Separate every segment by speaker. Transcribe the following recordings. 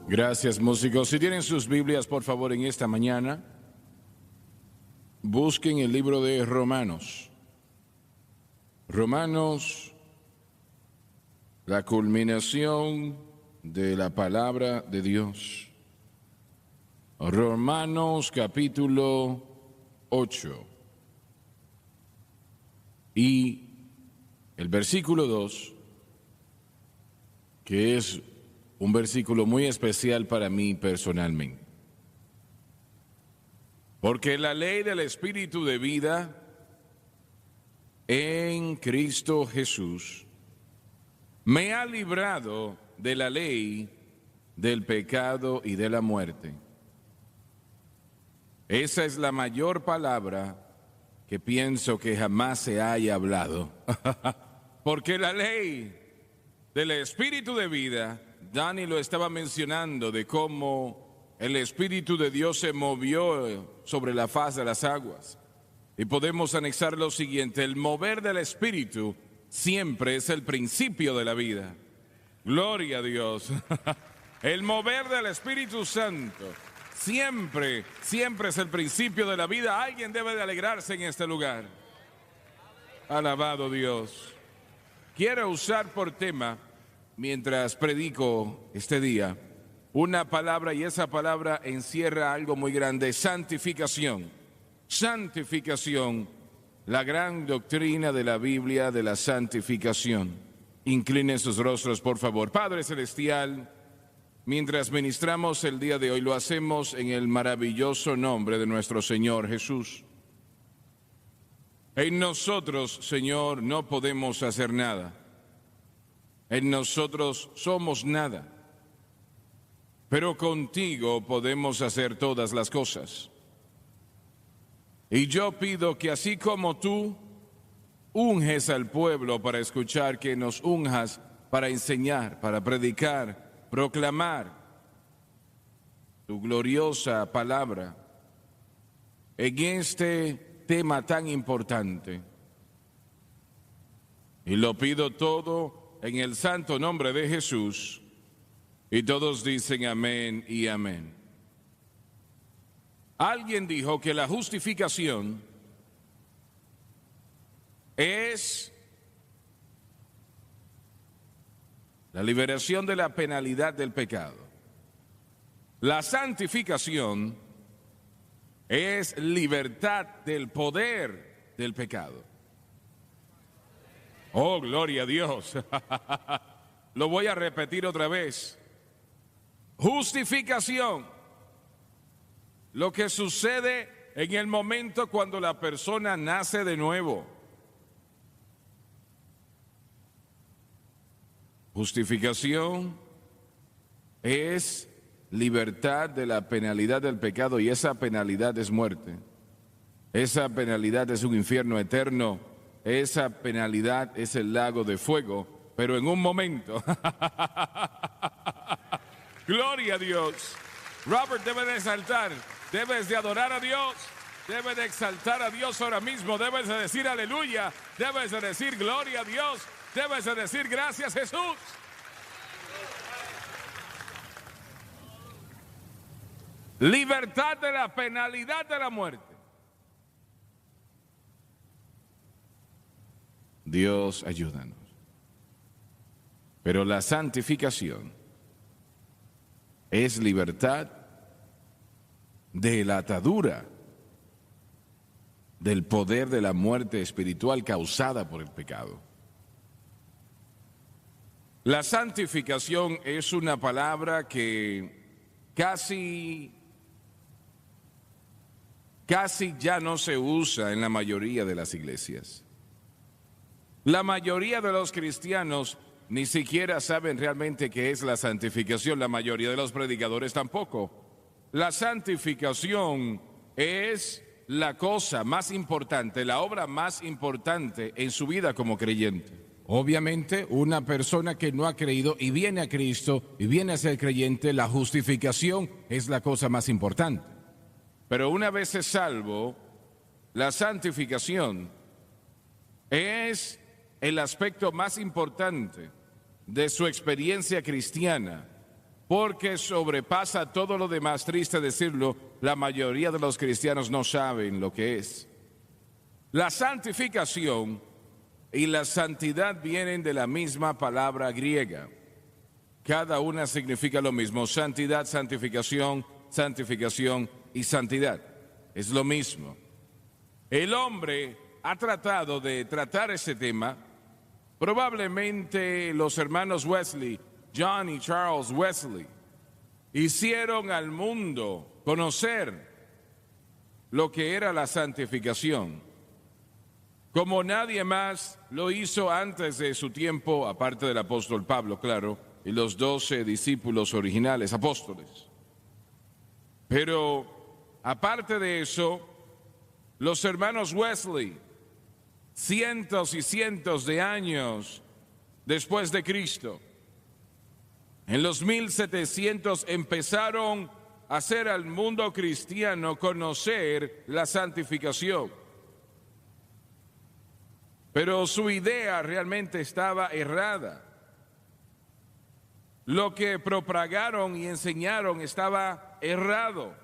Speaker 1: Gracias, músicos. Si tienen sus Biblias, por favor, en esta mañana, busquen el libro de Romanos. Romanos, la culminación de la palabra de Dios. Romanos capítulo 8. Y el versículo 2, que es un versículo muy especial para mí personalmente. Porque la ley del Espíritu de vida en Cristo Jesús me ha librado de la ley del pecado y de la muerte. Esa es la mayor palabra que pienso que jamás se haya hablado. Porque la ley del Espíritu de vida, Dani lo estaba mencionando, de cómo el Espíritu de Dios se movió sobre la faz de las aguas. Y podemos anexar lo siguiente: el mover del Espíritu siempre es el principio de la vida. Gloria a Dios. El mover del Espíritu Santo siempre es el principio de la vida. Alguien debe de alegrarse en este lugar. Alabado Dios. Quiero usar por tema, mientras predico este día, una palabra, y esa palabra encierra algo muy grande: santificación. Santificación, la gran doctrina de la Biblia de la santificación. Inclinen sus rostros, por favor. Padre Celestial, mientras ministramos el día de hoy, lo hacemos en el maravilloso nombre de nuestro Señor Jesús. En nosotros, Señor, no podemos hacer nada. En nosotros somos nada. Pero contigo podemos hacer todas las cosas. Y yo pido que así como tú unges al pueblo para escuchar, que nos unjas para enseñar, para predicar, proclamar tu gloriosa palabra en este tema tan importante. Y lo pido todo en el santo nombre de Jesús. Y todos dicen amén y amén. Alguien dijo que la justificación es la liberación de la penalidad del pecado. La santificación es libertad del poder del pecado. Oh, gloria a Dios. Lo voy a repetir otra vez. Justificación, lo que sucede en el momento cuando la persona nace de nuevo. Justificación es libertad de la penalidad del pecado, y esa penalidad es muerte. Esa penalidad es un infierno eterno. Esa penalidad es el lago de fuego, pero en un momento. Gloria a Dios. Robert debe de saltar. Debes de adorar a Dios, debes de exaltar a Dios ahora mismo, debes de decir aleluya, debes de decir gloria a Dios, debes de decir gracias Jesús. Libertad de la penalidad de la muerte. Dios, ayúdanos. Pero la santificación es libertad de la atadura del poder de la muerte espiritual causada por el pecado. La santificación es una palabra que casi ya no se usa en la mayoría de las iglesias. La mayoría de los cristianos ni siquiera saben realmente qué es la santificación. La mayoría de los predicadores tampoco. La santificación es la cosa más importante, la obra más importante en su vida como creyente. Obviamente, una persona que no ha creído y viene a Cristo y viene a ser creyente, la justificación es la cosa más importante. Pero una vez es salvo, la santificación es el aspecto más importante de su experiencia cristiana. porque sobrepasa todo lo demás. Triste decirlo, la mayoría de los cristianos no saben lo que es. La santificación y la santidad vienen de la misma palabra griega. Cada una significa lo mismo: santidad, santificación, santificación y santidad. Es lo mismo. El hombre ha tratado de tratar ese tema. Probablemente los hermanos Wesley, John y Charles Wesley, hicieron al mundo conocer lo que era la santificación, como nadie más lo hizo antes de su tiempo, aparte del apóstol Pablo, claro, y los 12 discípulos originales, apóstoles. Pero aparte de eso, los hermanos Wesley, cientos y cientos de años después de Cristo, en los 1700 empezaron a hacer al mundo cristiano conocer la santificación. Pero su idea realmente estaba errada. Lo que propagaron y enseñaron estaba errado.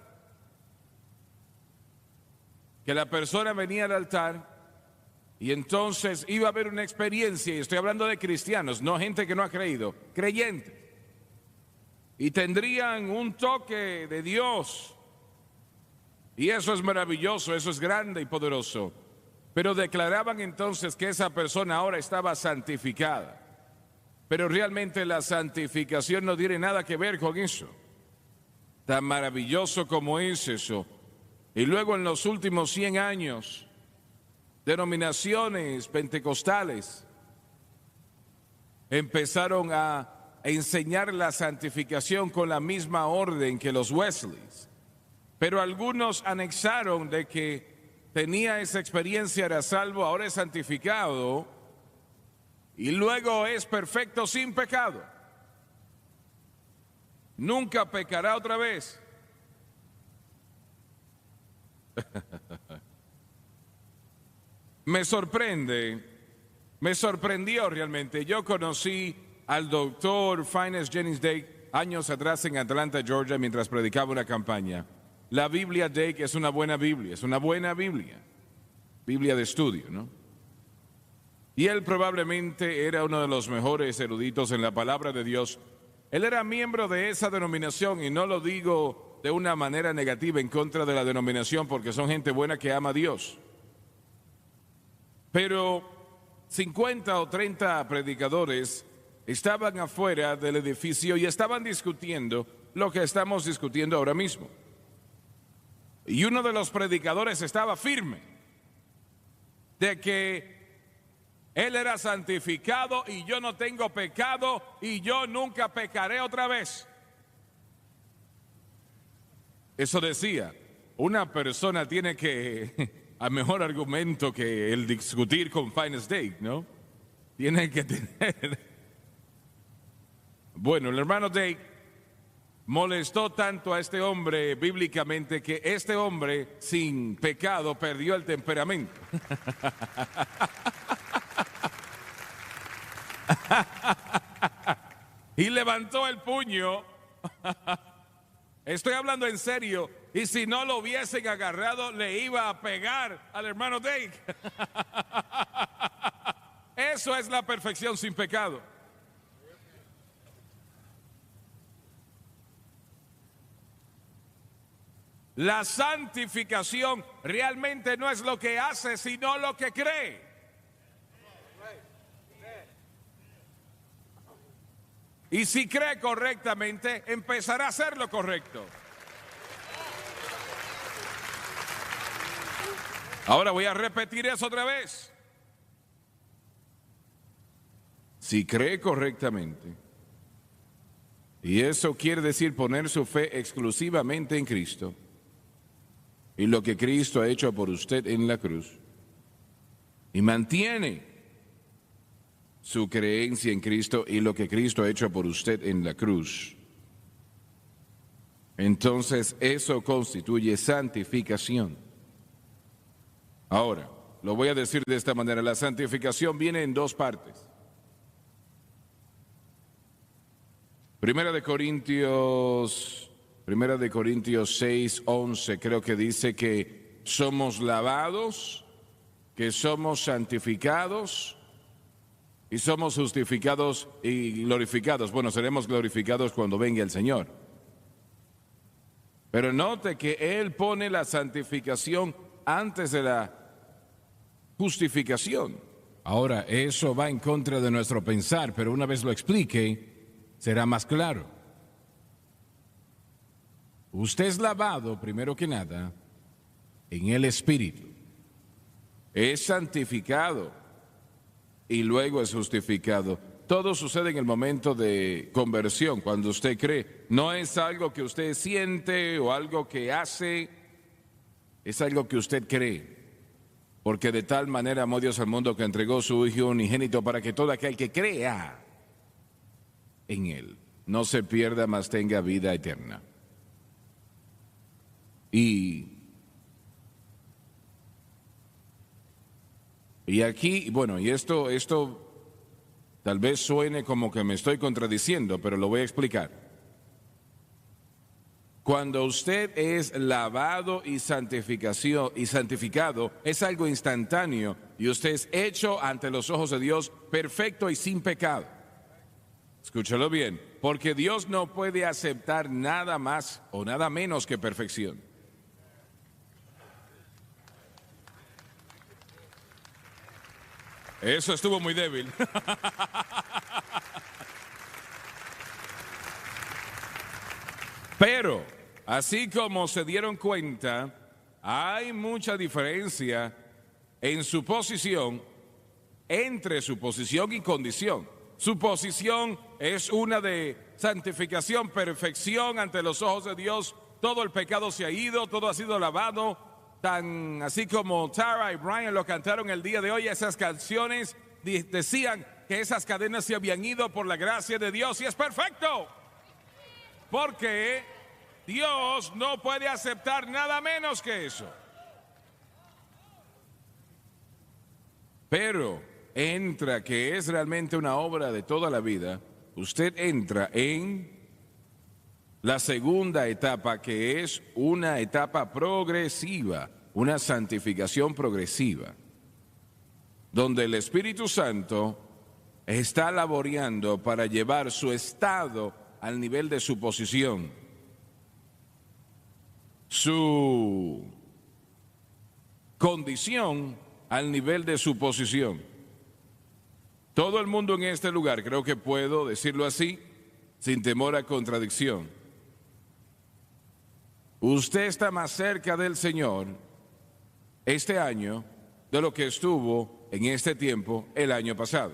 Speaker 1: Que la persona venía al altar y entonces iba a haber una experiencia, y estoy hablando de cristianos, no gente que no ha creído, creyentes. Y tendrían un toque de Dios. Y eso es maravilloso, eso es grande y poderoso. Pero declaraban entonces que esa persona ahora estaba santificada. Pero realmente la santificación no tiene nada que ver con eso. Tan maravilloso como es eso. Y luego en los últimos 100 años, denominaciones pentecostales empezaron a enseñar la santificación con la misma orden que los Wesleys. Pero algunos anexaron de que tenía esa experiencia, era salvo, ahora es santificado y luego es perfecto sin pecado. Nunca pecará otra vez. Me sorprendió realmente. Yo conocí al doctor Fiennes Jennings Dake años atrás en Atlanta, Georgia, mientras predicaba una campaña. La Biblia Dake es una buena Biblia, Biblia de estudio, ¿no? Y él probablemente era uno de los mejores eruditos en la palabra de Dios. Él era miembro de esa denominación, y no lo digo de una manera negativa en contra de la denominación, porque son gente buena que ama a Dios. Pero 50 o 30 predicadores estaban afuera del edificio y estaban discutiendo lo que estamos discutiendo ahora mismo. Y uno de los predicadores estaba firme de que él era santificado y yo no tengo pecado y yo nunca pecaré otra vez. Eso decía, una persona tiene que, a mejor argumento que el discutir con Fiennes Dake, ¿no? Tiene que tener. Bueno, el hermano Dake molestó tanto a este hombre bíblicamente que este hombre sin pecado perdió el temperamento. Y levantó el puño. Estoy hablando en serio. Y si no lo hubiesen agarrado, le iba a pegar al hermano Dake. Eso es la perfección sin pecado. La santificación realmente no es lo que hace, sino lo que cree. Y si cree correctamente, empezará a hacer lo correcto. Ahora voy a repetir eso otra vez. Si cree correctamente, y eso quiere decir poner su fe exclusivamente en Cristo y lo que Cristo ha hecho por usted en la cruz, y mantiene su creencia en Cristo y lo que Cristo ha hecho por usted en la cruz, entonces eso constituye santificación. Ahora, lo voy a decir de esta manera: la santificación viene en dos partes. Primera de Corintios 6:11, creo que dice que somos lavados, que somos santificados y somos justificados y glorificados. Bueno, seremos glorificados cuando venga el Señor. Pero note que Él pone la santificación antes de la justificación. Ahora, eso va en contra de nuestro pensar, pero una vez lo explique, será más claro. Usted es lavado, primero que nada, en el Espíritu. Es santificado y luego es justificado. Todo sucede en el momento de conversión, cuando usted cree. No es algo que usted siente o algo que hace, es algo que usted cree. Porque de tal manera amó Dios al mundo que entregó su Hijo unigénito para que todo aquel que crea en Él no se pierda, mas tenga vida eterna. Y aquí, bueno, y esto tal vez suene como que me estoy contradiciendo, pero lo voy a explicar. Cuando usted es lavado y santificado, es algo instantáneo y usted es hecho ante los ojos de Dios perfecto y sin pecado. Escúchalo bien, porque Dios no puede aceptar nada más o nada menos que perfección. Eso estuvo muy débil. Pero, así como se dieron cuenta, hay mucha diferencia en su posición, entre su posición y condición. Su posición es una de santificación, perfección ante los ojos de Dios. Todo el pecado se ha ido, todo ha sido lavado. Tan así como Tara y Brian lo cantaron el día de hoy, esas canciones decían que esas cadenas se habían ido por la gracia de Dios y es perfecto. Porque Dios no puede aceptar nada menos que eso. Pero entra, que es realmente una obra de toda la vida, usted entra en la segunda etapa, que es una etapa progresiva, una santificación progresiva, donde el Espíritu Santo está laboreando para llevar su estado al nivel de su posición, su condición al nivel de su posición. Todo el mundo en este lugar, creo que puedo decirlo así, sin temor a contradicción, usted está más cerca del Señor este año de lo que estuvo en este tiempo el año pasado.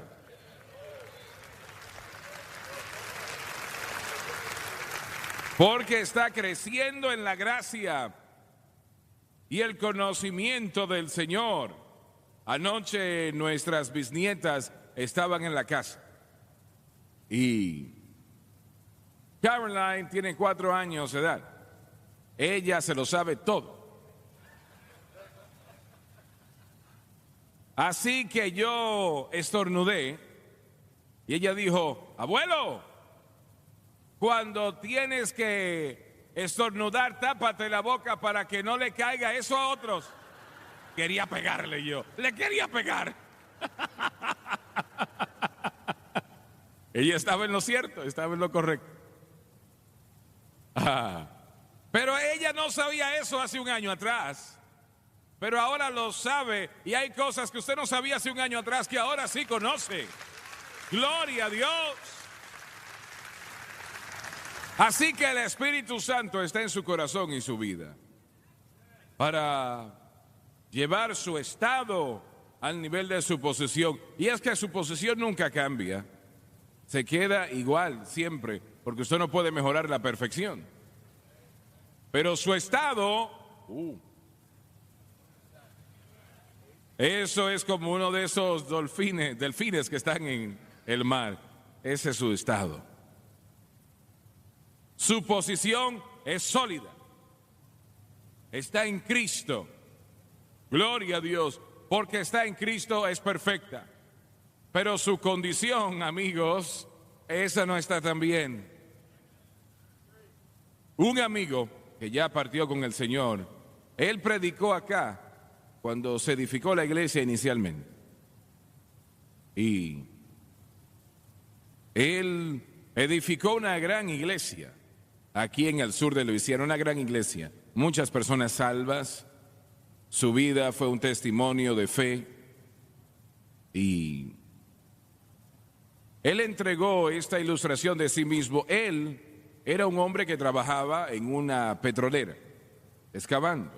Speaker 1: Porque está creciendo en la gracia y el conocimiento del Señor. Anoche nuestras bisnietas estaban en la casa y Caroline tiene 4 años de edad. Ella se lo sabe todo. Así que yo estornudé y ella dijo: abuelo, cuando tienes que estornudar, tápate la boca para que no le caiga eso a otros. Quería pegarle yo, le quería pegar. Ella estaba en lo cierto, estaba en lo correcto. Pero ella no sabía eso hace un año atrás. Pero ahora lo sabe y hay cosas que usted no sabía hace un año atrás que ahora sí conoce. Gloria a Dios. Así que el Espíritu Santo está en su corazón y su vida para llevar su estado al nivel de su posición. Y es que su posición nunca cambia. Se queda igual siempre, porque usted no puede mejorar la perfección. Pero su estado, eso es como uno de esos delfines que están en el mar. Ese es su estado. Su posición es sólida. Está en Cristo. Gloria a Dios, porque está en Cristo es perfecta. Pero su condición, amigos, esa no está tan bien. Un amigo que ya partió con el Señor, él predicó acá cuando se edificó la iglesia inicialmente. Y él edificó una gran iglesia aquí en el sur de Luisiana, una gran iglesia. Muchas personas salvas, su vida fue un testimonio de fe. Y él entregó esta ilustración de sí mismo. Él era un hombre que trabajaba en una petrolera, excavando.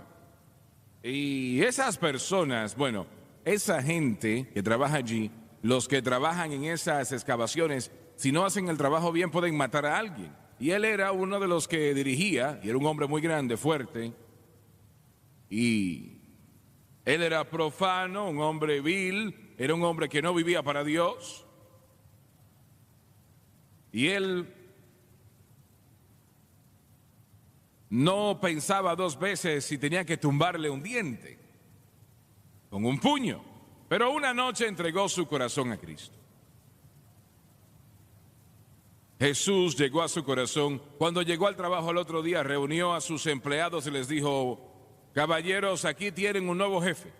Speaker 1: Y esas personas, bueno, esa gente que trabaja allí, los que trabajan en esas excavaciones, si no hacen el trabajo bien pueden matar a alguien. Y él era uno de los que dirigía, y era un hombre muy grande, fuerte, y él era profano, un hombre vil, era un hombre que no vivía para Dios, y él no pensaba dos veces si tenía que tumbarle un diente con un puño, pero una noche entregó su corazón a Cristo. Jesús llegó a su corazón. Cuando llegó al trabajo el otro día, reunió a sus empleados y les dijo: caballeros, aquí tienen un nuevo jefe.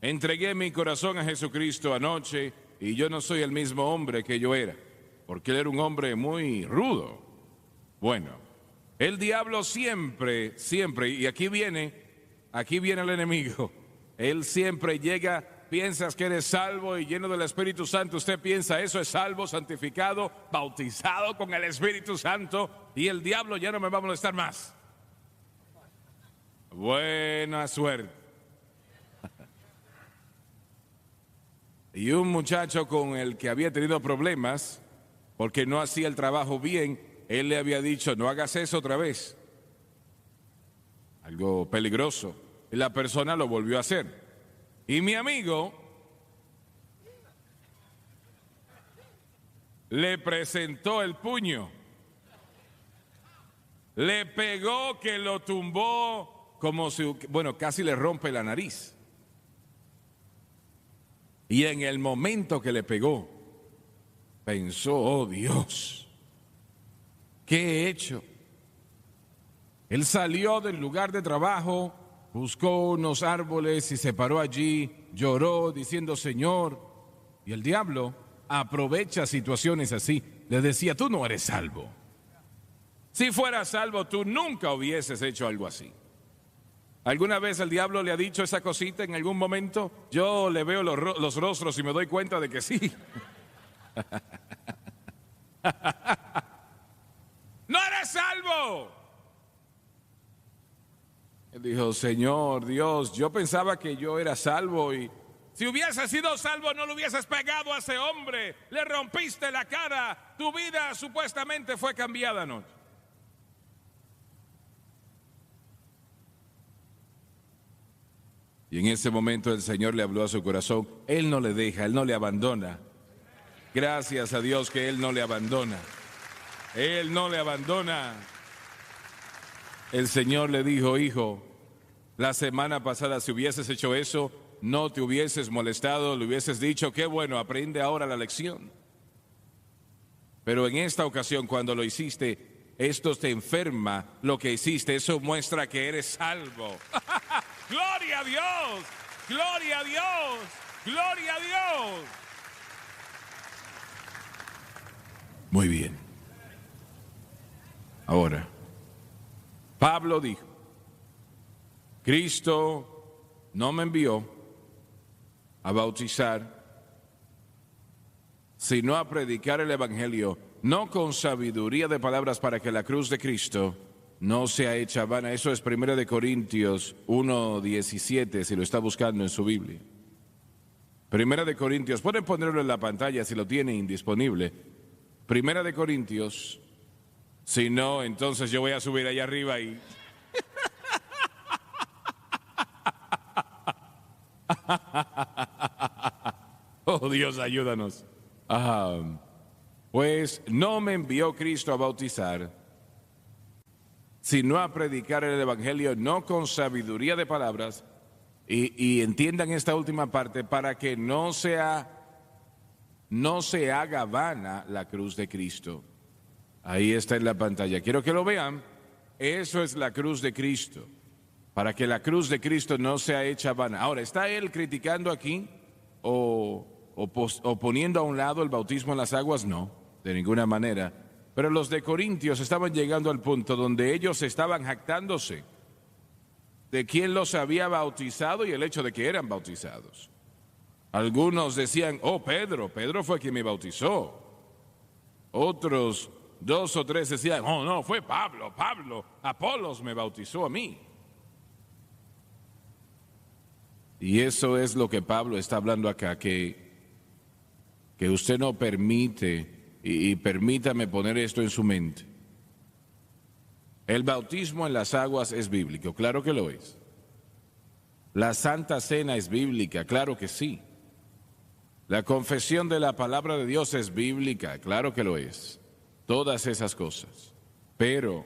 Speaker 1: Entregué mi corazón a Jesucristo anoche y yo no soy el mismo hombre que yo era, porque él era un hombre muy rudo. Bueno, el diablo siempre, y aquí viene el enemigo. Él siempre llega. Piensas que eres salvo y lleno del Espíritu Santo. Usted piensa eso es salvo, santificado, bautizado con el Espíritu Santo, y el diablo ya no me va a molestar más. Buena suerte. Y un muchacho con el que había tenido problemas porque no hacía el trabajo bien, él le había dicho: no hagas eso otra vez. Algo peligroso. Y la persona lo volvió a hacer. Y mi amigo le presentó el puño, le pegó que lo tumbó como si, bueno, casi le rompe la nariz. Y en el momento que le pegó, pensó: oh Dios, ¿qué he hecho? Él salió del lugar de trabajo, buscó unos árboles y se paró allí, lloró diciendo: Señor. Y el diablo aprovecha situaciones así. Le decía: tú no eres salvo. Si fueras salvo, tú nunca hubieses hecho algo así. ¿Alguna vez el diablo le ha dicho esa cosita en algún momento? Yo le veo los rostros y me doy cuenta de que sí. ¡No eres salvo! Él dijo: Señor Dios, yo pensaba que yo era salvo, y si hubiese sido salvo no le hubieses pegado a ese hombre, le rompiste la cara, tu vida supuestamente fue cambiada anoche. Y en ese momento el Señor le habló a su corazón. Él no le deja, Él no le abandona. Gracias a Dios que Él no le abandona. Él no le abandona. El Señor le dijo: hijo, la semana pasada si hubieses hecho eso, no te hubieses molestado, le hubieses dicho: qué bueno, aprende ahora la lección. Pero en esta ocasión, cuando lo hiciste, esto te enferma lo que hiciste, eso muestra que eres salvo. ¡Gloria a Dios! ¡Gloria a Dios! ¡Gloria a Dios! Muy bien. Ahora, Pablo dijo: Cristo no me envió a bautizar, sino a predicar el Evangelio, no con sabiduría de palabras, para que la cruz de Cristo no sea hecha vana. Eso es 1 Corintios 1:17, si lo está buscando en su Biblia. 1 Corintios, pueden ponerlo en la pantalla si lo tienen disponible. 1 Corintios, si no, entonces yo voy a subir allá arriba y... Oh Dios, ayúdanos. Pues no me envió Cristo a bautizar, sino a predicar el Evangelio, no con sabiduría de palabras, y entiendan esta última parte, para que no se haga vana la cruz de Cristo. Ahí está en la pantalla. Quiero que lo vean. Eso es la cruz de Cristo. Para que la cruz de Cristo no sea hecha vana. Ahora, ¿está él criticando aquí o poniendo a un lado el bautismo en las aguas? No, de ninguna manera. Pero los de Corintios estaban llegando al punto donde ellos estaban jactándose de quién los había bautizado y el hecho de que eran bautizados. Algunos decían, oh, Pedro fue quien me bautizó. Otros, 2 o 3 decían, oh, no, fue Pablo, Apolos me bautizó a mí. Y eso es lo que Pablo está hablando acá, que usted no permite, y permítame poner esto en su mente. El bautismo en las aguas es bíblico, claro que lo es. La Santa Cena es bíblica, claro que sí. La confesión de la palabra de Dios es bíblica, claro que lo es. Todas esas cosas. Pero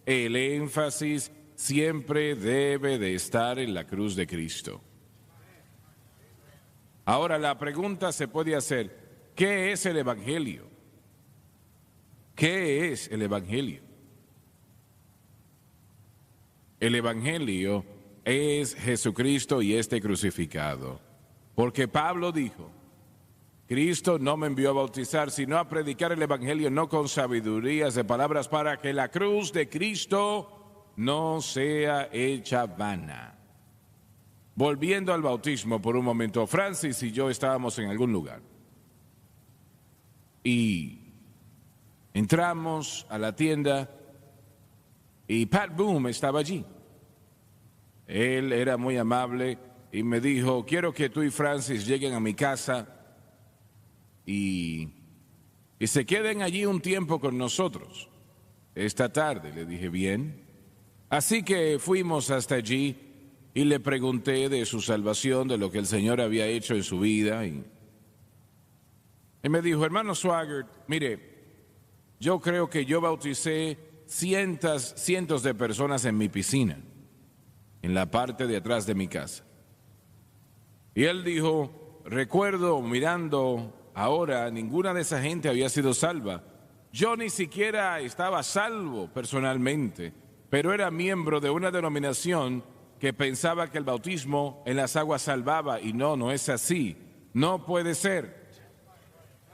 Speaker 1: el énfasis siempre debe de estar en la cruz de Cristo. Ahora la pregunta se puede hacer, ¿qué es el Evangelio? ¿Qué es el Evangelio? El Evangelio es Jesucristo y este crucificado. Porque Pablo dijo, Cristo no me envió a bautizar, sino a predicar el Evangelio no con sabidurías de palabras para que la cruz de Cristo no sea hecha vana. Volviendo al bautismo por un momento, Francis y yo estábamos en algún lugar y entramos a la tienda y Pat Boone estaba allí. Él era muy amable y me dijo, quiero que tú y Francis lleguen a mi casa y se queden allí un tiempo con nosotros. Esta tarde, le dije, bien. Así que fuimos hasta allí y le pregunté de su salvación, de lo que el Señor había hecho en su vida. Y me dijo, hermano Swaggart, mire, yo creo que yo bauticé cientos de personas en mi piscina, en la parte de atrás de mi casa. Y él dijo, recuerdo mirando ahora, ninguna de esa gente había sido salva. Yo ni siquiera estaba salvo personalmente, pero era miembro de una denominación que pensaba que el bautismo en las aguas salvaba, y no es así. No puede ser.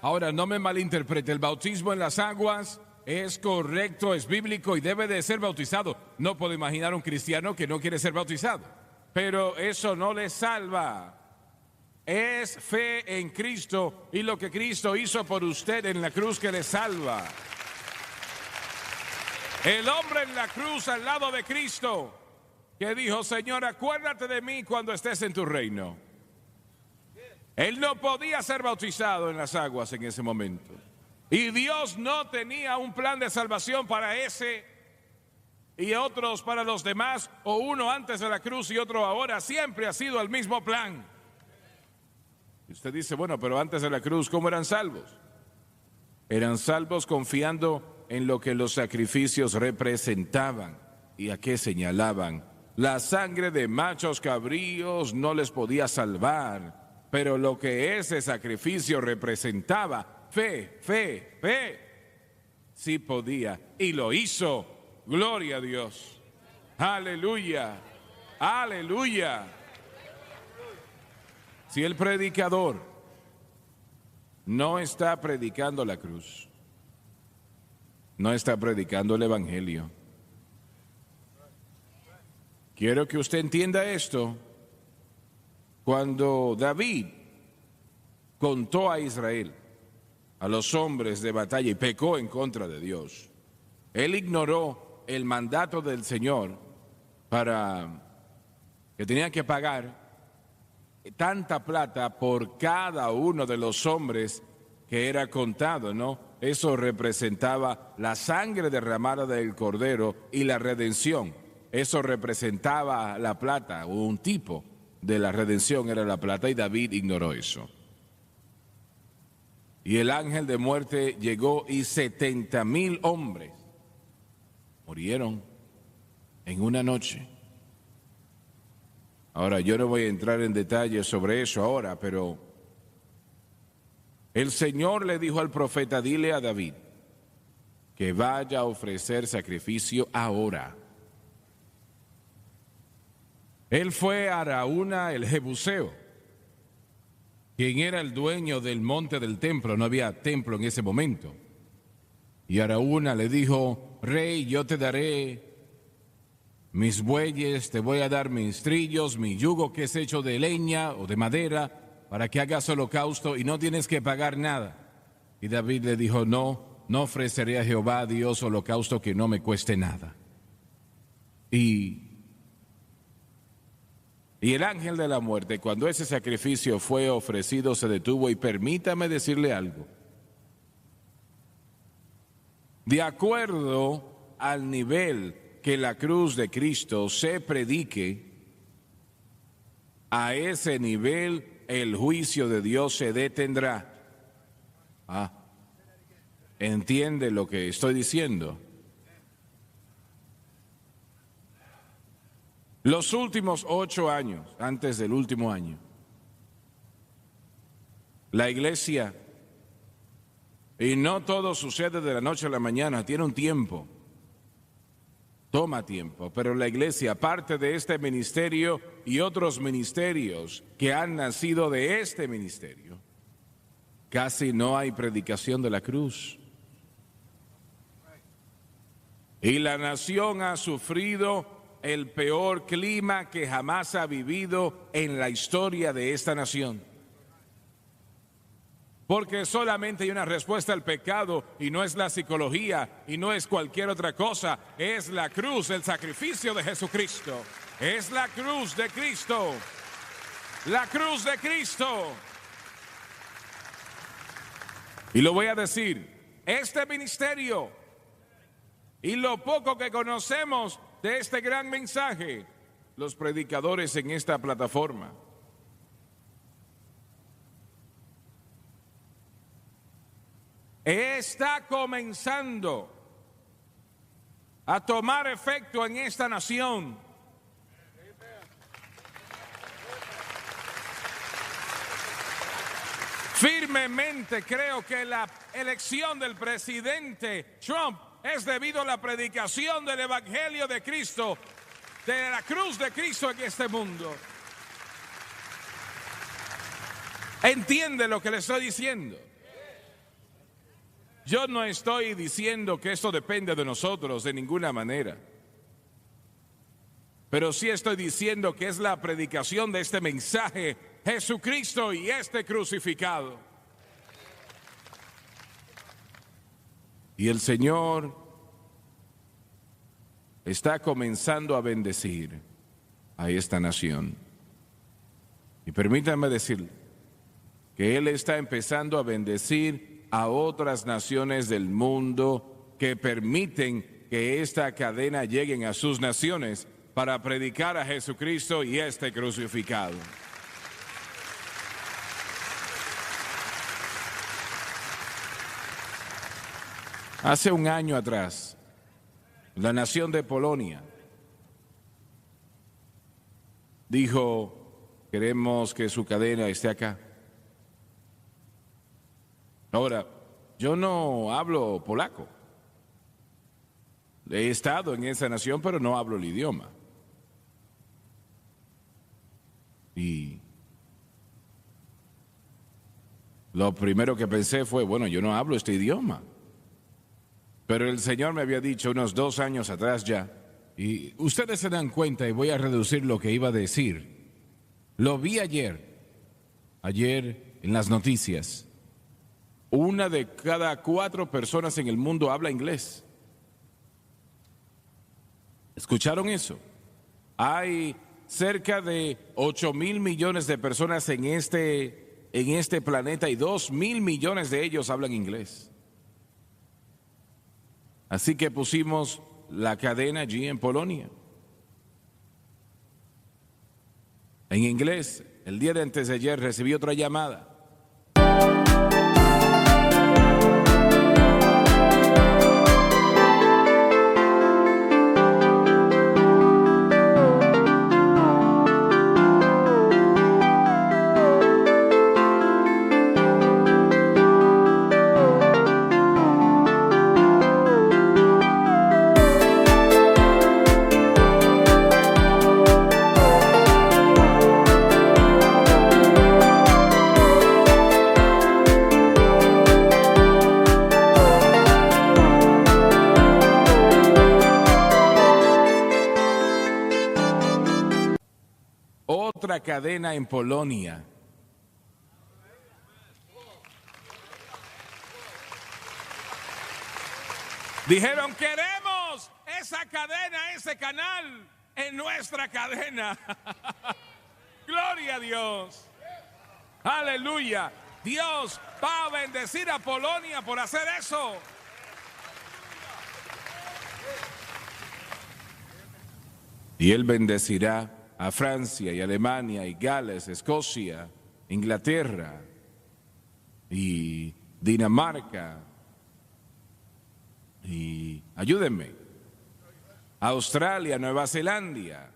Speaker 1: Ahora, no me malinterprete, el bautismo en las aguas es correcto, es bíblico y debe de ser bautizado. No puedo imaginar un cristiano que no quiere ser bautizado, pero eso no le salva. Es fe en Cristo y lo que Cristo hizo por usted en la cruz que le salva. El hombre en la cruz al lado de Cristo que dijo, Señor, acuérdate de mí cuando estés en tu reino. Él no podía ser bautizado en las aguas en ese momento. Y Dios no tenía un plan de salvación para ese y otros para los demás, o uno antes de la cruz y otro ahora. Siempre ha sido el mismo plan. Y usted dice, bueno, pero antes de la cruz, ¿cómo eran salvos? Eran salvos confiando en lo que los sacrificios representaban y a qué señalaban. La sangre de machos cabríos no les podía salvar, pero lo que ese sacrificio representaba, fe, sí podía, y lo hizo. Gloria a Dios. Aleluya, aleluya. Si el predicador no está predicando la cruz, no está predicando el Evangelio. Quiero que usted entienda esto. Cuando David contó a Israel, a los hombres de batalla, y pecó en contra de Dios, él ignoró el mandato del Señor para que tenían que pagar tanta plata por cada uno de los hombres que era contado, ¿no? Eso representaba la sangre derramada del Cordero y la redención. Eso representaba la plata, o un tipo de la redención era la plata, y David ignoró eso. Y el ángel de muerte llegó y 70,000 hombres murieron en una noche. Ahora, yo no voy a entrar en detalles sobre eso ahora, pero el Señor le dijo al profeta, dile a David que vaya a ofrecer sacrificio ahora. Él fue a Araúna el Jebuseo, quien era el dueño del monte del templo. No había templo en ese momento. Y Araúna le dijo: Rey, yo te daré mis bueyes, te voy a dar mis trillos, mi yugo que es hecho de leña o de madera, para que hagas holocausto y no tienes que pagar nada. Y David le dijo: no ofreceré a Jehová Dios holocausto que no me cueste nada. Y el ángel de la muerte, cuando ese sacrificio fue ofrecido, se detuvo. Y permítame decirle algo. De acuerdo al nivel que la cruz de Cristo se predique, a ese nivel el juicio de Dios se detendrá. ¿Entiende lo que estoy diciendo? Los últimos 8 años, antes del último año, la iglesia, y no todo sucede de la noche a la mañana, tiene un tiempo, toma tiempo, pero la iglesia, parte de este ministerio y otros ministerios que han nacido de este ministerio, casi no hay predicación de la cruz. Y la nación ha sufrido el peor clima que jamás ha vivido en la historia de esta nación. Porque solamente hay una respuesta al pecado, y no es la psicología y no es cualquier otra cosa, es la cruz, el sacrificio de Jesucristo. Es la cruz de Cristo. La cruz de Cristo. Y lo voy a decir, este ministerio y lo poco que conocemos de este gran mensaje, los predicadores en esta plataforma, está comenzando a tomar efecto en esta nación. Firmemente creo que la elección del presidente Trump es debido a la predicación del Evangelio de Cristo, de la cruz de Cristo en este mundo. ¿Entiende lo que le estoy diciendo? Yo no estoy diciendo que esto depende de nosotros de ninguna manera, pero sí estoy diciendo que es la predicación de este mensaje, Jesucristo y este crucificado. Y el Señor está comenzando a bendecir a esta nación. Y permítanme decirle que Él está empezando a bendecir a otras naciones del mundo que permiten que esta cadena llegue a sus naciones para predicar a Jesucristo y este crucificado. Hace un año atrás, la nación de Polonia dijo: queremos que su cadena esté acá. Ahora, yo no hablo polaco. He estado en esa nación, pero no hablo el idioma. Y lo primero que pensé fue: bueno, yo no hablo este idioma. Pero el Señor me había dicho unos 2 años atrás ya, y ustedes se dan cuenta, y voy a reducir lo que iba a decir. Lo vi ayer en las noticias. 1 de cada 4 personas en el mundo habla inglés. ¿Escucharon eso? Hay cerca de 8,000 millones de personas en este planeta, y 2,000 millones de ellos hablan inglés. Así que pusimos la cadena allí en Polonia, en inglés. El día de antes de ayer recibí otra llamada. otra cadena en Polonia. Dijeron, queremos esa cadena, ese canal en nuestra cadena. Gloria a Dios. Aleluya. Dios va a bendecir a Polonia por hacer eso. Y Él bendecirá a Francia y Alemania y Gales, Escocia, Inglaterra y Dinamarca. Y ayúdenme, Australia, Nueva Zelanda.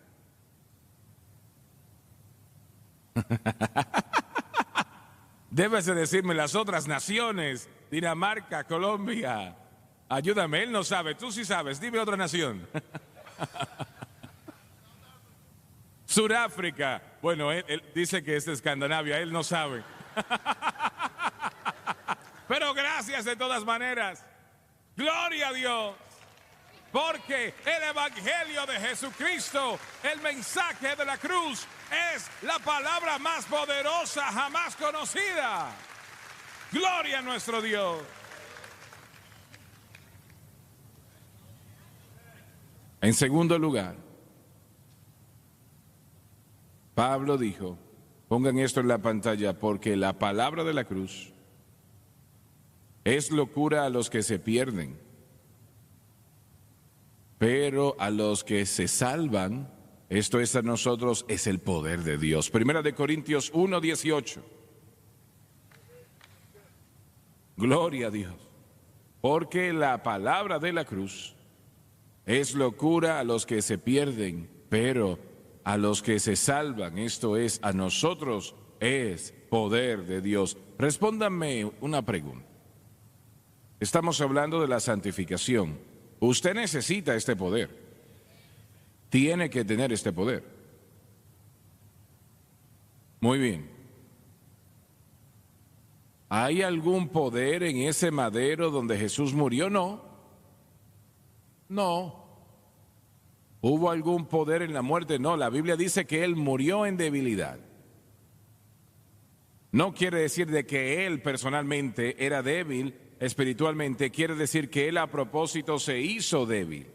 Speaker 1: Debes de decirme las otras naciones, Dinamarca, Colombia. Ayúdame, él no sabe, tú sí sabes, dime otra nación. Sudáfrica, bueno, él dice que es de Escandinavia, él no sabe. Pero gracias de todas maneras. Gloria a Dios, porque el Evangelio de Jesucristo, el mensaje de la cruz, es la palabra más poderosa jamás conocida. Gloria a nuestro Dios. En segundo lugar, Pablo dijo, pongan esto en la pantalla, porque la palabra de la cruz es locura a los que se pierden, pero a los que se salvan, esto es a nosotros, es el poder de Dios. Primera de Corintios 1:18. Gloria a Dios. Porque la palabra de la cruz es locura a los que se pierden, pero a los que se salvan, esto es a nosotros, es poder de Dios. Respóndanme una pregunta. Estamos hablando de la santificación. Usted necesita este poder. Tiene que tener este poder. Muy bien. ¿Hay algún poder en ese madero donde Jesús murió? No. No. ¿Hubo algún poder en la muerte? No. La Biblia dice que Él murió en debilidad. No quiere decir de que Él personalmente era débil espiritualmente, quiere decir que Él a propósito se hizo débil.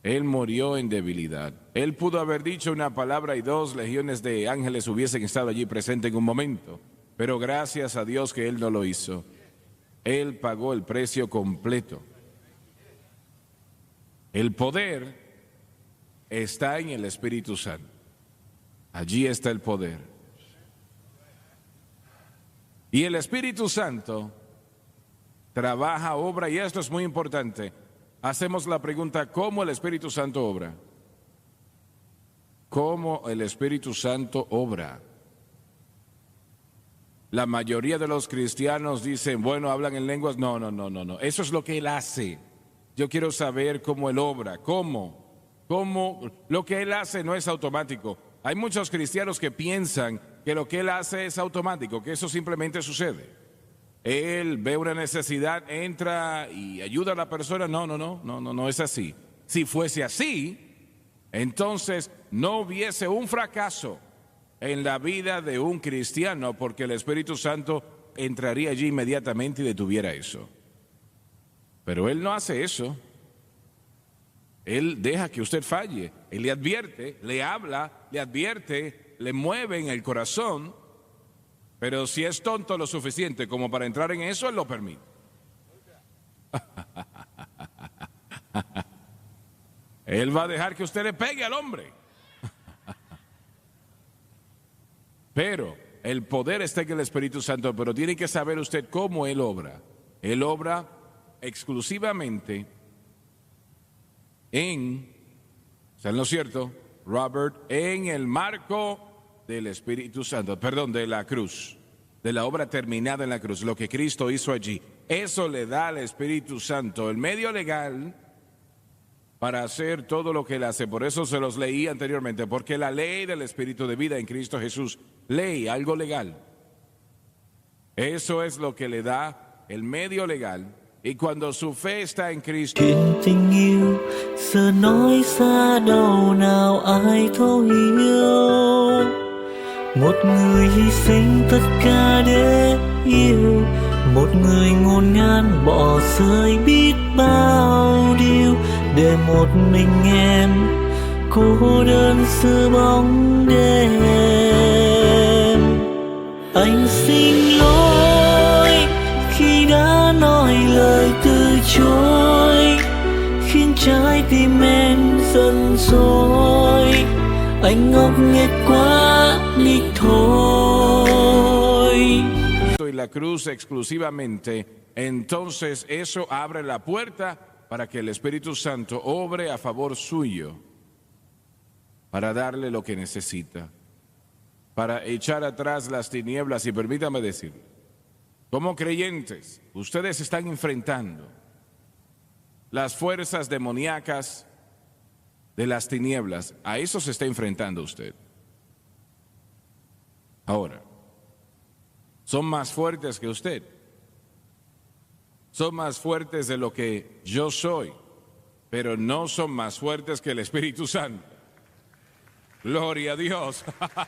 Speaker 1: Él murió en debilidad. Él pudo haber dicho una palabra y 2 legiones de ángeles hubiesen estado allí presentes en un momento, pero gracias a Dios que Él no lo hizo. Él pagó el precio completo. El poder está en el Espíritu Santo. Allí está el poder. Y el Espíritu Santo trabaja, obra, y esto es muy importante. Hacemos la pregunta, ¿cómo el Espíritu Santo obra? ¿Cómo el Espíritu Santo obra? La mayoría de los cristianos dicen, bueno, hablan en lenguas. No. Eso es lo que Él hace. Yo quiero saber cómo Él obra. ¿Cómo? Lo que Él hace no es automático. Hay muchos cristianos que piensan que lo que Él hace es automático, que eso simplemente sucede. Él ve una necesidad, entra y ayuda a la persona. No es así. Si fuese así, entonces no hubiese un fracaso en la vida de un cristiano, porque el Espíritu Santo entraría allí inmediatamente y detuviera eso. Pero Él no hace eso. Él deja que usted falle. Él le advierte, le habla, le advierte, le mueve en el corazón. Pero si es tonto lo suficiente como para entrar en eso, Él lo permite. Él va a dejar que usted le pegue al hombre. Pero el poder está en el Espíritu Santo, pero tiene que saber usted cómo Él obra. Él obra exclusivamente ¿están lo cierto, Robert? En el marco del Espíritu Santo, perdón, de la cruz, de la obra terminada en la cruz, lo que Cristo hizo allí. Eso le da al Espíritu Santo el medio legal para hacer todo lo que Él hace. Por eso se los leí anteriormente, porque la ley del Espíritu de vida en Cristo Jesús, ley, algo legal. Eso es lo que le da el medio legal Y cuando su fe está en Cristo,
Speaker 2: chuyện tình yêu giờ nói xa đâu nào ai thấu hiểu, một người hy sinh tất cả để yêu, một người ngổn ngang bỏ rơi biết bao điều để một mình em cô đơn giữa bóng đêm. Anh xin lỗi khi đã nói lời từ chối, khiến trái tim em giận dỗi. Anh ngốc nghếch quá đi thôi.
Speaker 1: y la cruz exclusivamente, entonces eso abre la puerta para que el Espíritu Santo obre a favor suyo, para darle lo que necesita, para echar atrás las tinieblas. Y permítame decir, como creyentes, ustedes están enfrentando las fuerzas demoníacas de las tinieblas. A eso se está enfrentando usted. Ahora, son más fuertes que usted. Son más fuertes de lo que yo soy, pero no son más fuertes que el Espíritu Santo. Gloria a Dios.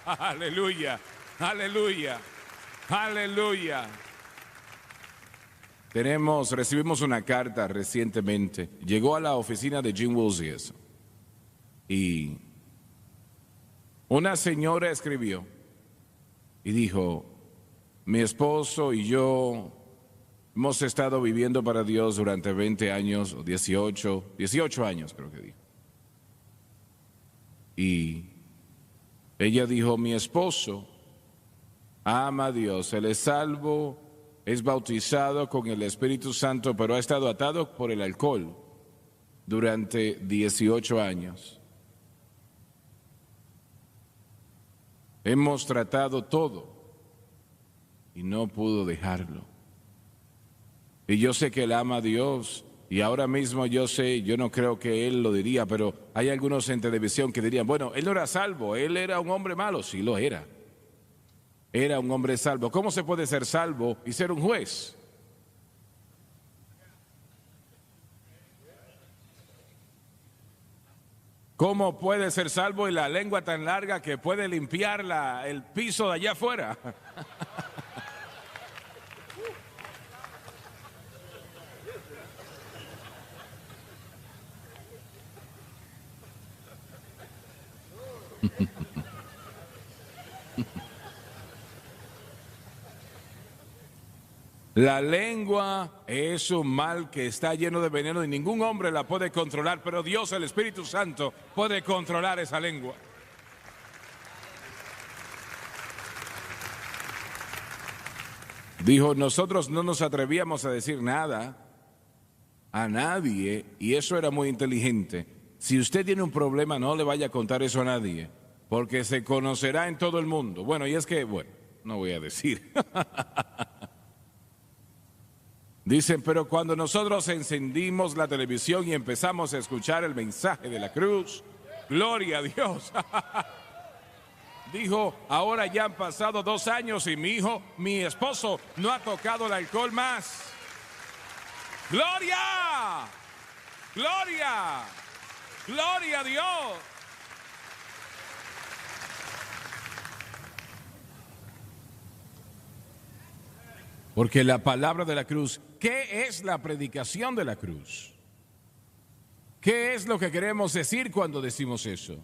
Speaker 1: Aleluya, aleluya, aleluya. Recibimos una carta recientemente. Llegó a la oficina de Jim Woolsey y una señora escribió y dijo: mi esposo y yo hemos estado viviendo para Dios durante 20 años, o 18 años creo que dijo. Y ella dijo: mi esposo ama a Dios, él es salvo, es bautizado con el Espíritu Santo, pero ha estado atado por el alcohol durante 18 años. Hemos tratado todo y no pudo dejarlo. Y yo sé que él ama a Dios, y ahora mismo yo no creo que él lo diría, pero hay algunos en televisión que dirían: bueno, él no era salvo, él era un hombre malo. Sí lo era. Era un hombre salvo. ¿Cómo se puede ser salvo y ser un juez? ¿Cómo puede ser salvo y la lengua tan larga que puede limpiar el piso de allá afuera? La lengua es un mal que está lleno de veneno y ningún hombre la puede controlar, pero Dios, el Espíritu Santo, puede controlar esa lengua. Dijo: nosotros no nos atrevíamos a decir nada a nadie, y eso era muy inteligente. Si usted tiene un problema, no le vaya a contar eso a nadie, porque se conocerá en todo el mundo. Bueno, y es que, no voy a decir. Dicen: pero cuando nosotros encendimos la televisión y empezamos a escuchar el mensaje de la cruz, gloria a Dios. Dijo: ahora ya han pasado 2 años y mi esposo no ha tocado el alcohol más. ¡Gloria! ¡Gloria! ¡Gloria a Dios! Porque la palabra de la cruz, ¿qué es la predicación de la cruz? ¿Qué es lo que queremos decir cuando decimos eso?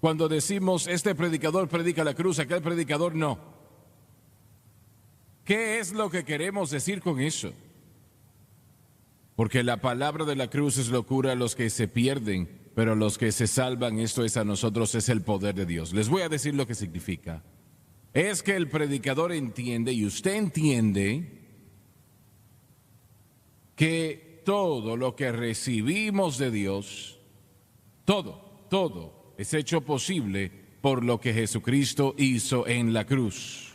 Speaker 1: Cuando decimos: este predicador predica la cruz, aquel predicador no. ¿Qué es lo que queremos decir con eso? Porque la palabra de la cruz es locura a los que se pierden, pero a los que se salvan, esto es a nosotros, es el poder de Dios. Les voy a decir lo que significa. Es que el predicador entiende, y usted entiende, que todo lo que recibimos de Dios, todo es hecho posible por lo que Jesucristo hizo en la cruz.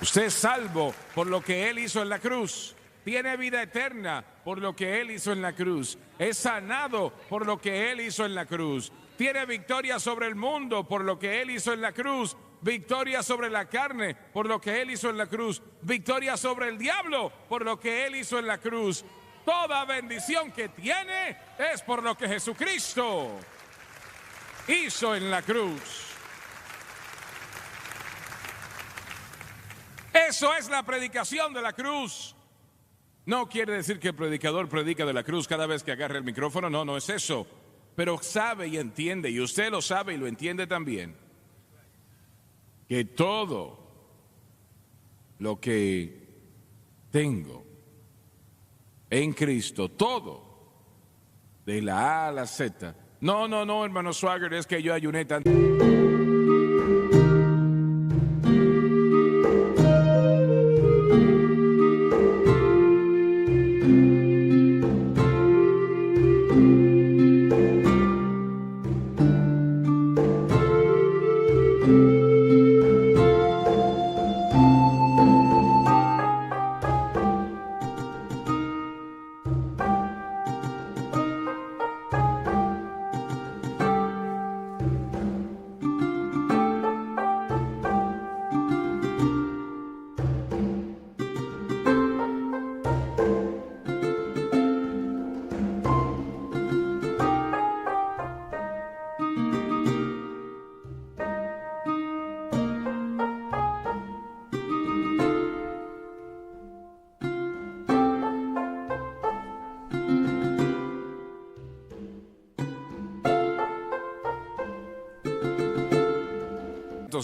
Speaker 1: Usted es salvo por lo que Él hizo en la cruz. Tiene vida eterna por lo que Él hizo en la cruz. Es sanado por lo que Él hizo en la cruz. Tiene victoria sobre el mundo por lo que Él hizo en la cruz. victoria sobre la carne por lo que Él hizo en la cruz, victoria sobre el diablo por lo que Él hizo en la cruz. Toda bendición que tiene es por lo que Jesucristo hizo en la cruz. Eso es la predicación de la cruz. No quiere decir que el predicador predica de la cruz cada vez que agarre el micrófono, no es eso. Pero sabe y entiende, y usted lo sabe y lo entiende también, que todo lo que tengo en Cristo, todo, de la A a la Z. No, hermano Swagger, es que yo ayuné tanto.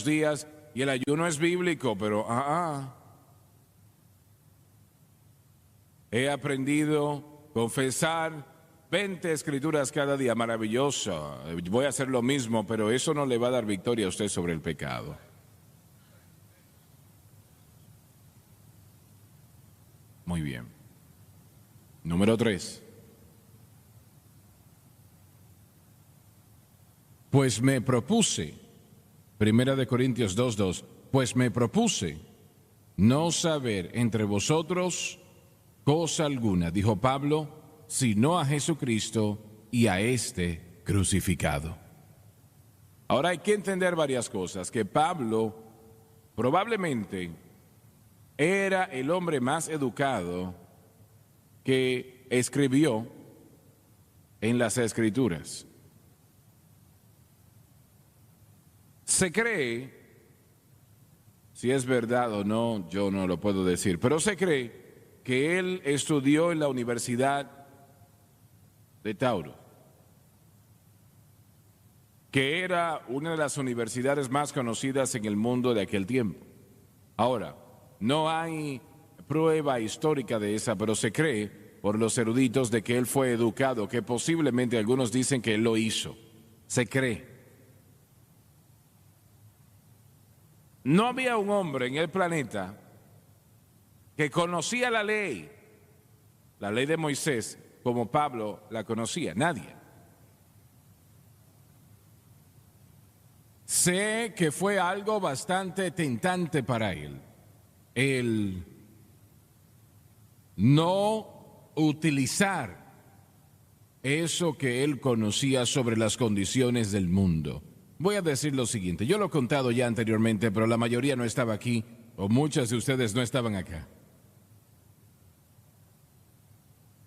Speaker 1: Días y el ayuno es bíblico, pero he aprendido a confesar 20 escrituras cada día, maravilloso. Voy a hacer lo mismo, pero eso no le va a dar victoria a usted sobre el pecado. Muy bien. Número 3. Pues me propuse, Primera de Corintios 2:2, pues me propuse no saber entre vosotros cosa alguna, dijo Pablo, sino a Jesucristo y a este crucificado. Ahora hay que entender varias cosas, que Pablo probablemente era el hombre más educado que escribió en las Escrituras. Se cree, si es verdad o no, yo no lo puedo decir, pero se cree que él estudió en la Universidad de Tauro, que era una de las universidades más conocidas en el mundo de aquel tiempo. Ahora, no hay prueba histórica de esa, pero se cree por los eruditos de que él fue educado, que posiblemente algunos dicen que él lo hizo. Se cree. No había un hombre en el planeta que conocía la ley de Moisés, como Pablo la conocía. Nadie. Sé que fue algo bastante tentante para él, el no utilizar eso que él conocía sobre las condiciones del mundo. Voy a decir lo siguiente, yo lo he contado ya anteriormente, pero la mayoría no estaba aquí, o muchas de ustedes no estaban acá.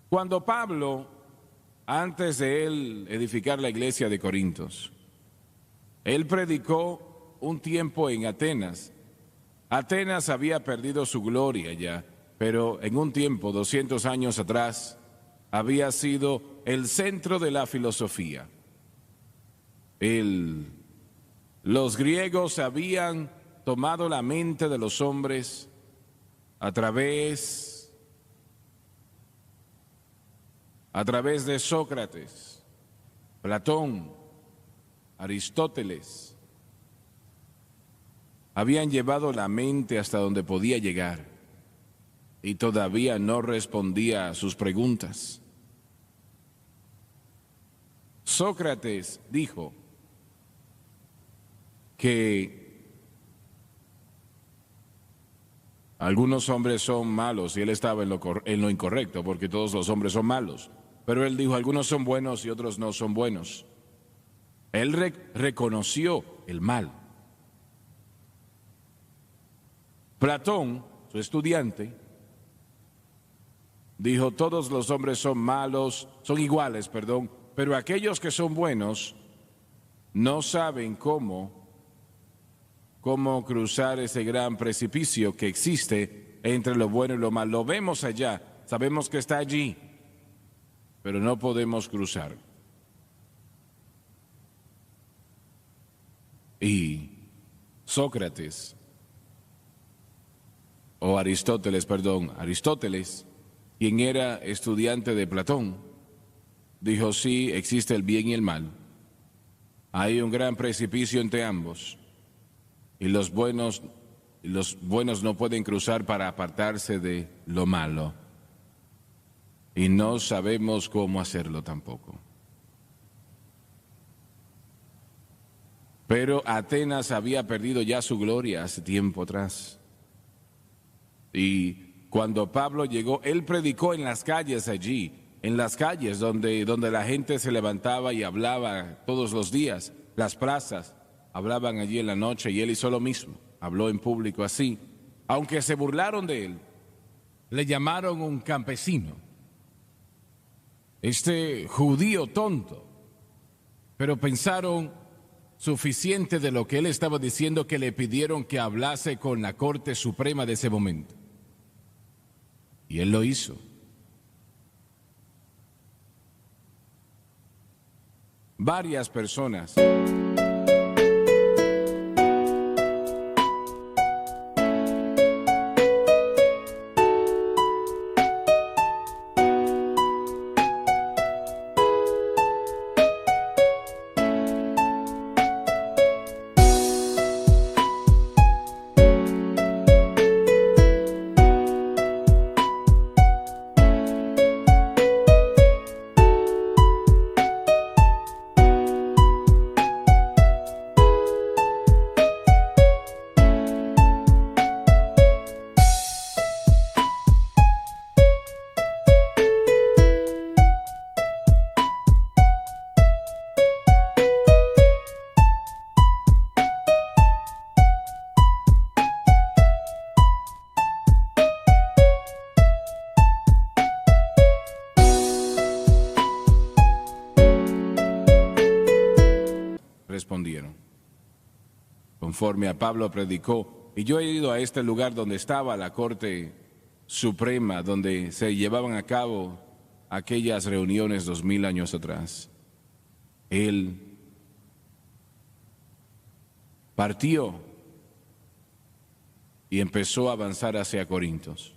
Speaker 1: Cuando Pablo, antes de él edificar la iglesia de Corintios, él predicó un tiempo en Atenas. Atenas había perdido su gloria ya, pero en un tiempo, 200 años atrás, había sido el centro de la filosofía. Los griegos habían tomado la mente de los hombres a través de Sócrates, Platón, Aristóteles. Habían llevado la mente hasta donde podía llegar y todavía no respondía a sus preguntas. Sócrates dijo que algunos hombres son malos y él estaba en lo incorrecto, porque todos los hombres son malos. Pero él dijo, algunos son buenos y otros no son buenos. Él reconoció el mal. Platón, su estudiante, dijo, todos los hombres son malos, son iguales, perdón, pero aquellos que son buenos no saben cómo cruzar ese gran precipicio que existe entre lo bueno y lo malo. Lo vemos allá, sabemos que está allí, pero no podemos cruzar. Y Aristóteles, quien era estudiante de Platón, dijo, sí, existe el bien y el mal. Hay un gran precipicio entre ambos. Y los buenos no pueden cruzar para apartarse de lo malo. Y no sabemos cómo hacerlo tampoco. Pero Atenas había perdido ya su gloria hace tiempo atrás. Y cuando Pablo llegó, él predicó en las calles allí, en las calles donde la gente se levantaba y hablaba todos los días, las plazas, hablaban allí en la noche y él hizo lo mismo, habló en público así. Aunque se burlaron de él, le llamaron un campesino, este judío tonto, pero pensaron suficiente de lo que él estaba diciendo que le pidieron que hablase con la Corte Suprema de ese momento. Y él lo hizo. Varias personas respondieron, conforme a Pablo predicó. Y yo he ido a este lugar donde estaba la Corte Suprema, donde se llevaban a cabo aquellas reuniones 2000 años atrás. Él partió y empezó a avanzar hacia Corintios.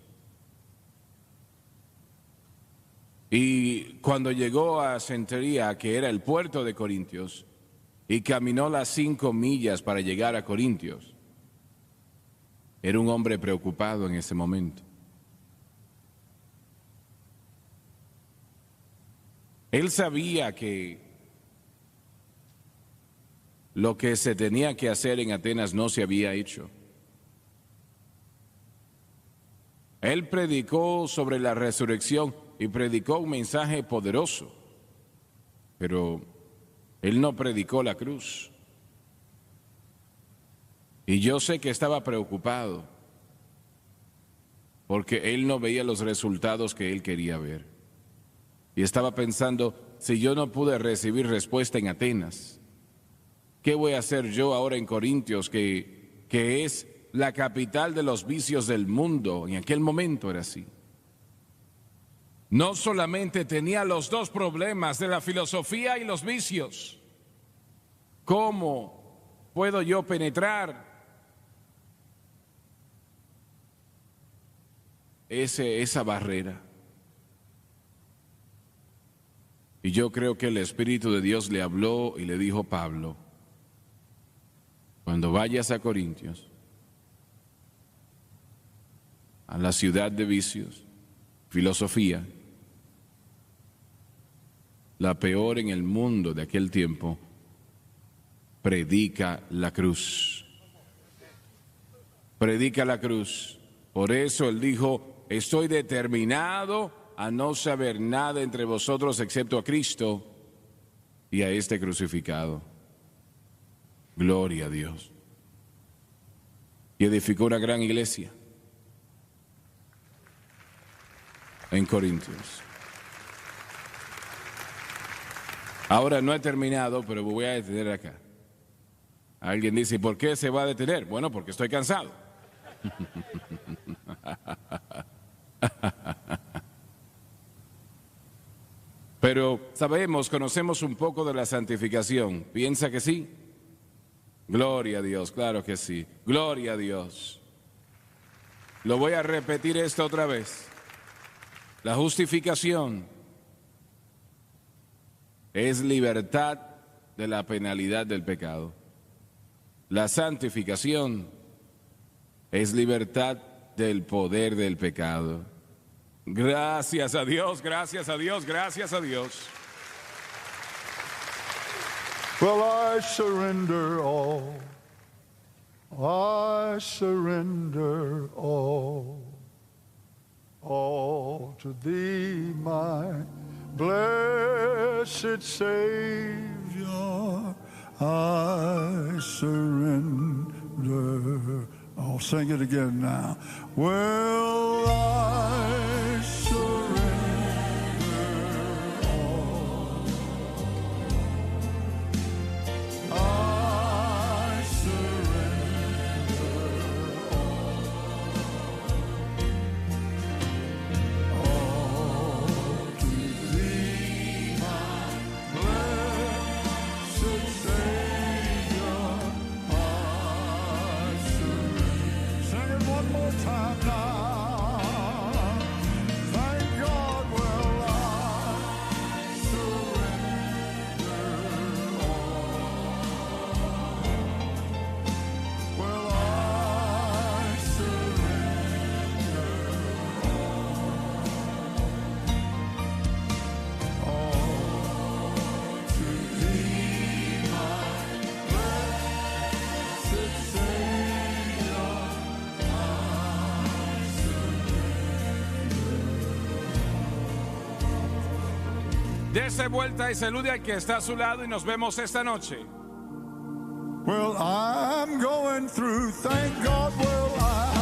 Speaker 1: Y cuando llegó a Centuria, que era el puerto de Corintios, y caminó las 5 millas para llegar a Corintios, era un hombre preocupado en ese momento. Él sabía que lo que se tenía que hacer en Atenas no se había hecho. Él predicó sobre la resurrección y predicó un mensaje poderoso, pero él no predicó la cruz. Y yo sé que estaba preocupado porque él no veía los resultados que él quería ver. Y estaba pensando, si yo no pude recibir respuesta en Atenas, ¿qué voy a hacer yo ahora en Corintios, que es la capital de los vicios del mundo? En aquel momento era así. No solamente tenía los dos problemas de la filosofía y los vicios. ¿Cómo puedo yo penetrar esa barrera? Y yo creo que el Espíritu de Dios le habló y le dijo, Pablo, cuando vayas a Corintios, a la ciudad de vicios, filosofía, la peor en el mundo de aquel tiempo, predica la cruz. Predica la cruz. Por eso él dijo, estoy determinado a no saber nada entre vosotros excepto a Cristo y a este crucificado. Gloria a Dios. y edificó una gran iglesia en Corintios. Ahora no he terminado, pero me voy a detener acá. Alguien dice, ¿por qué se va a detener? Bueno, porque estoy cansado. Pero sabemos, conocemos un poco de la santificación. ¿Piensa que sí? Gloria a Dios, claro que sí. Gloria a Dios. Lo voy a repetir esto otra vez. La justificación es libertad de la penalidad del pecado. La santificación es libertad del poder del pecado. Gracias a Dios, gracias a Dios, gracias a Dios.
Speaker 3: Well, I surrender all. I surrender all to thee, my blessed Savior. I surrender. I'll sing it again now. Well, I surrender all. I surrender all to thee, my blessed Savior. I surrender. Sing it one more time now. Thank God, well, I surrender all. Well, I surrender all to thee, my blessed Savior.
Speaker 1: Dese vuelta y salude al que está a su lado y nos vemos esta noche.
Speaker 3: Well, I'm going through, thank God, well, I